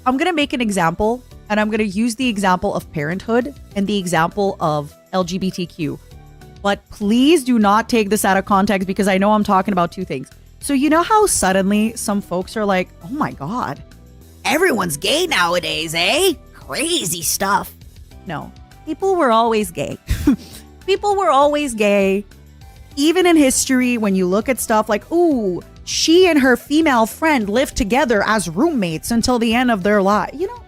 I'm going to make an example, and I'm going to use the example of parenthood and the example of LGBTQ. But please do not take this out of context because I know I'm talking about two things. So you know how suddenly some folks are like, oh my God, everyone's gay nowadays, eh? Crazy stuff. No, people were always gay. People were always gay. Even in history, when you look at stuff like, ooh, she and her female friend lived together as roommates until the end of their life, you know?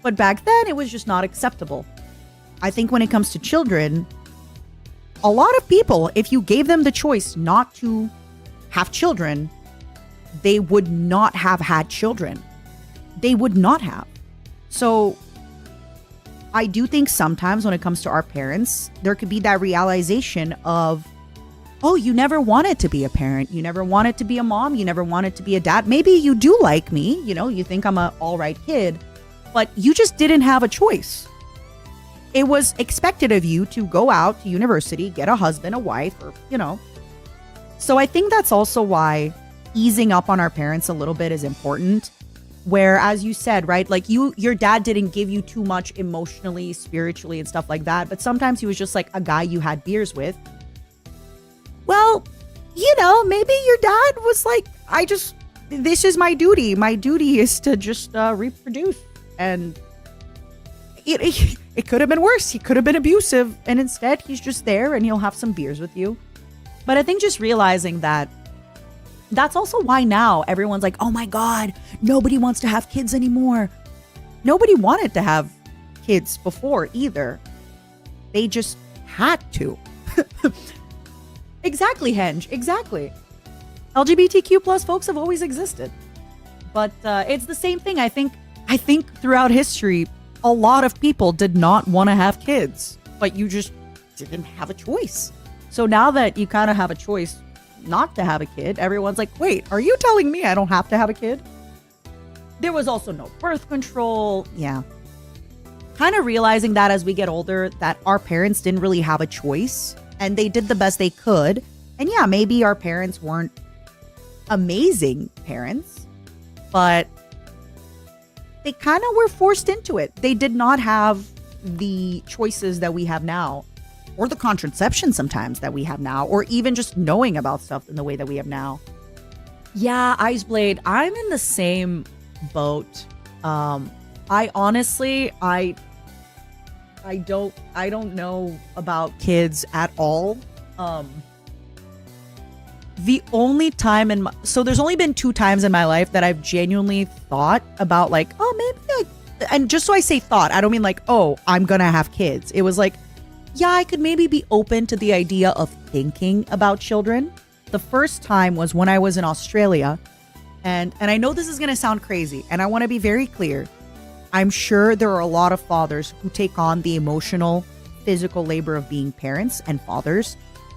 But back then, it was just not acceptable. I think when it comes to children, a lot of people, if you gave them the choice not to have children, they would not have had children. They would not have. So I do think sometimes when it comes to our parents, there could be that realization of, oh, you never wanted to be a parent. You never wanted to be a mom. You never wanted to be a dad. Maybe you do like me. You know, you think I'm an all right kid, but you just didn't have a choice. It was expected of you to go out to university, get a husband, a wife, or, you know. So I think that's also why easing up on our parents a little bit is important. Where, as you said, right, like your dad didn't give you too much emotionally, spiritually, and stuff like that. But sometimes he was just like a guy you had beers with. Well, you know, maybe your dad was like, this is my duty. My duty is to just reproduce. And it could have been worse. He could have been abusive. And instead, he's just there and he'll have some beers with you. But I think just realizing that that's also why now everyone's like, oh my God, nobody wants to have kids anymore. Nobody wanted to have kids before either. They just had to. Exactly, Henge. Exactly. LGBTQ plus folks have always existed. But it's the same thing. I think throughout history, a lot of people did not want to have kids, but you just didn't have a choice. So now that you kind of have a choice not to have a kid, everyone's like, wait, are you telling me I don't have to have a kid? There was also no birth control. Yeah. Kind of realizing that as we get older, that our parents didn't really have a choice and they did the best they could. And yeah, maybe our parents weren't amazing parents, but they kind of were forced into it. They did not have the choices that we have now, or the contraception sometimes that we have now, or even just knowing about stuff in the way that we have now. Yeah, Iceblade, I'm in the same boat. I honestly, I don't know about kids at all. The only time so there's only been 2 times in my life that I've genuinely thought about like, oh, maybe and just so I say thought, I don't mean like, oh, I'm gonna have kids. It was like, yeah, I could maybe be open to the idea of thinking about children. The first time was when I was in Australia. And I know this is going to sound crazy, and I want to be very clear. I'm sure there are a lot of fathers who take on the emotional, physical labor of being parents and fathers.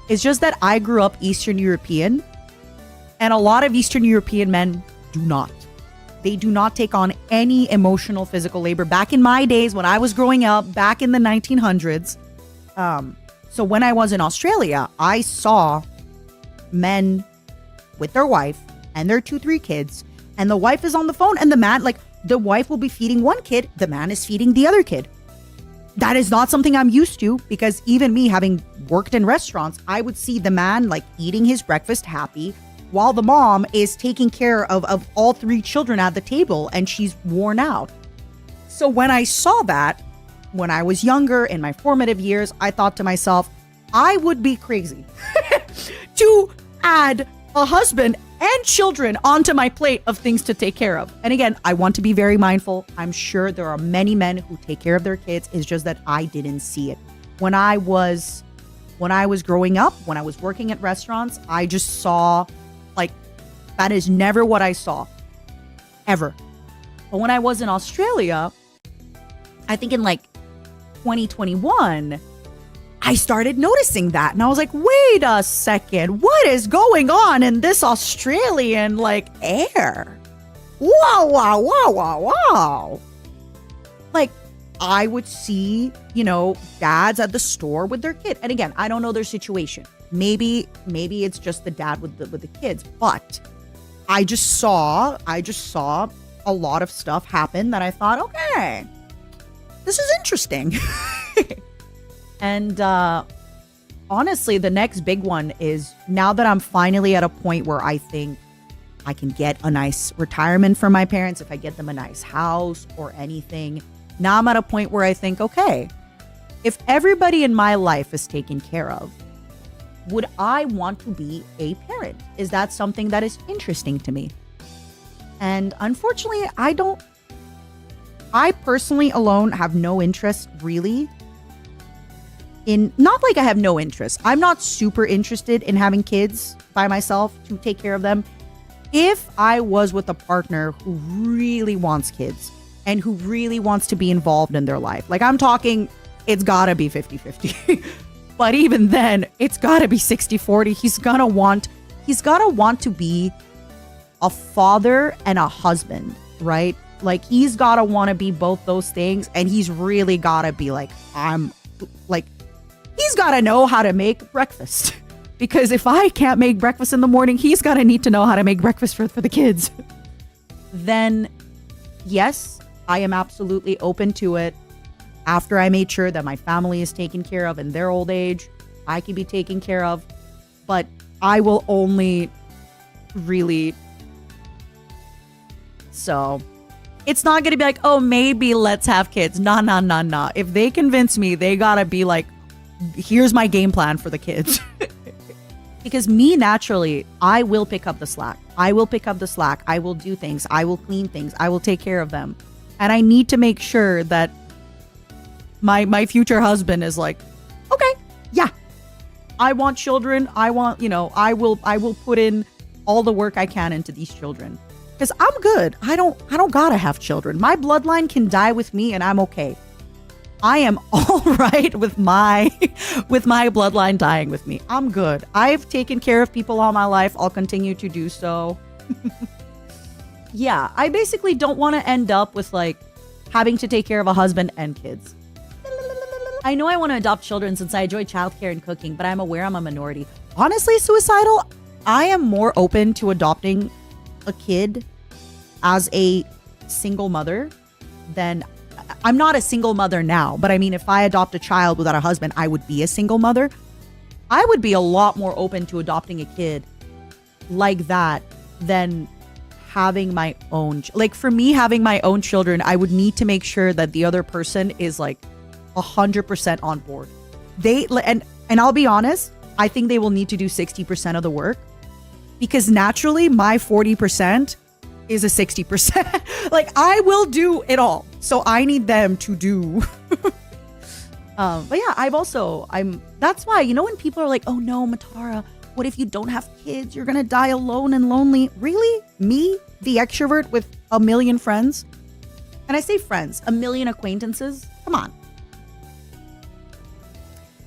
It's just that I grew up Eastern European, and a lot of Eastern European men do not. They do not take on any emotional, physical labor. Back in my days, when I was growing up, back in the 1900s, so when I was in Australia, I saw men with their wife and their 2-3 kids, and the wife is on the phone, and the man, like, the wife will be feeding one kid, the man is feeding the other kid. That is not something I'm used to, because even me having worked in restaurants, I would see the man like eating his breakfast happy while the mom is taking care of all 3 children at the table and she's worn out. So when I saw that, when I was younger in my formative years, I thought to myself, I would be crazy to add a husband and children onto my plate of things to take care of. And again, I want to be very mindful. I'm sure there are many men who take care of their kids. It's just that I didn't see it. When I was growing up, when I was working at restaurants, I just saw, like, that is never what I saw. Ever. But when I was in Australia, I think in like 2021, I started noticing that. And I was like, wait a second, what is going on in this Australian like air? Wow, wow, wow, wow, wow. Like, I would see, you know, dads at the store with their kid. And again, I don't know their situation. Maybe it's just the dad with the kids. But I just saw a lot of stuff happened that I thought, okay, this is interesting. And honestly, the next big one is now that I'm finally at a point where I think I can get a nice retirement for my parents, if I get them a nice house or anything. Now I'm at a point where I think, okay, if everybody in my life is taken care of, would I want to be a parent? Is that something that is interesting to me? And unfortunately, I personally alone have no interest really in, not like I have no interest. I'm not super interested in having kids by myself to take care of them. If I was with a partner who really wants kids and who really wants to be involved in their life, like I'm talking, it's gotta be 50-50. But even then, it's gotta be 60-40. He's gotta want to be a father and a husband, right? Like he's gotta want to be both those things, and he's really gotta be like, he's gotta know how to make breakfast. Because if I can't make breakfast in the morning, he's gotta need to know how to make breakfast for the kids. Then, yes, I am absolutely open to it. After I made sure that my family is taken care of in their old age, I can be taken care of. But I will only really... So, it's not going to be like, oh, maybe let's have kids. Nah. If they convince me, they got to be like, here's my game plan for the kids. Because me, naturally, I will pick up the slack. I will do things. I will clean things. I will take care of them. And I need to make sure that my future husband is like, okay, yeah, I want children. I want, I will put in all the work I can into these children. Because I'm good. I don't gotta have children. My bloodline can die with me and I'm okay. I am all right with my bloodline dying with me. I'm good. I've taken care of people all my life. I'll continue to do so. Yeah, I basically don't want to end up with like having to take care of a husband and kids. I know I want to adopt children since I enjoy childcare and cooking, but I'm aware I'm a minority. Honestly, suicidal, I am more open to adopting a kid as a single mother than... I'm not a single mother now, but I mean, if I adopt a child without a husband, I would be a single mother. I would be a lot more open to adopting a kid like that than having my own. Like for me, having my own children, I would need to make sure that the other person is like 100% on board. And I'll be honest, I think they will need to do 60% of the work, because naturally my 40% is a 60%. Like I will do it all. So I need them to do. But yeah, that's why, when people are like, oh no, Matara, what if you don't have kids? You're going to die alone and lonely. Really? Me, the extrovert with a million friends? And I say friends, a million acquaintances? Come on.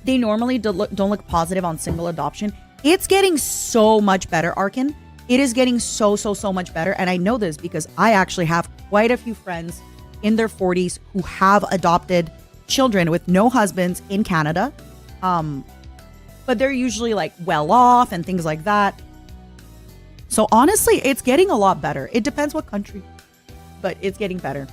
They normally don't look positive on single adoption. It's getting so much better, Arkin. It is getting so much better. And I know this because I actually have quite a few friends in their 40s who have adopted children with no husbands in Canada. But they're usually like well off and things like that. So honestly, it's getting a lot better. It depends what country, but it's getting better.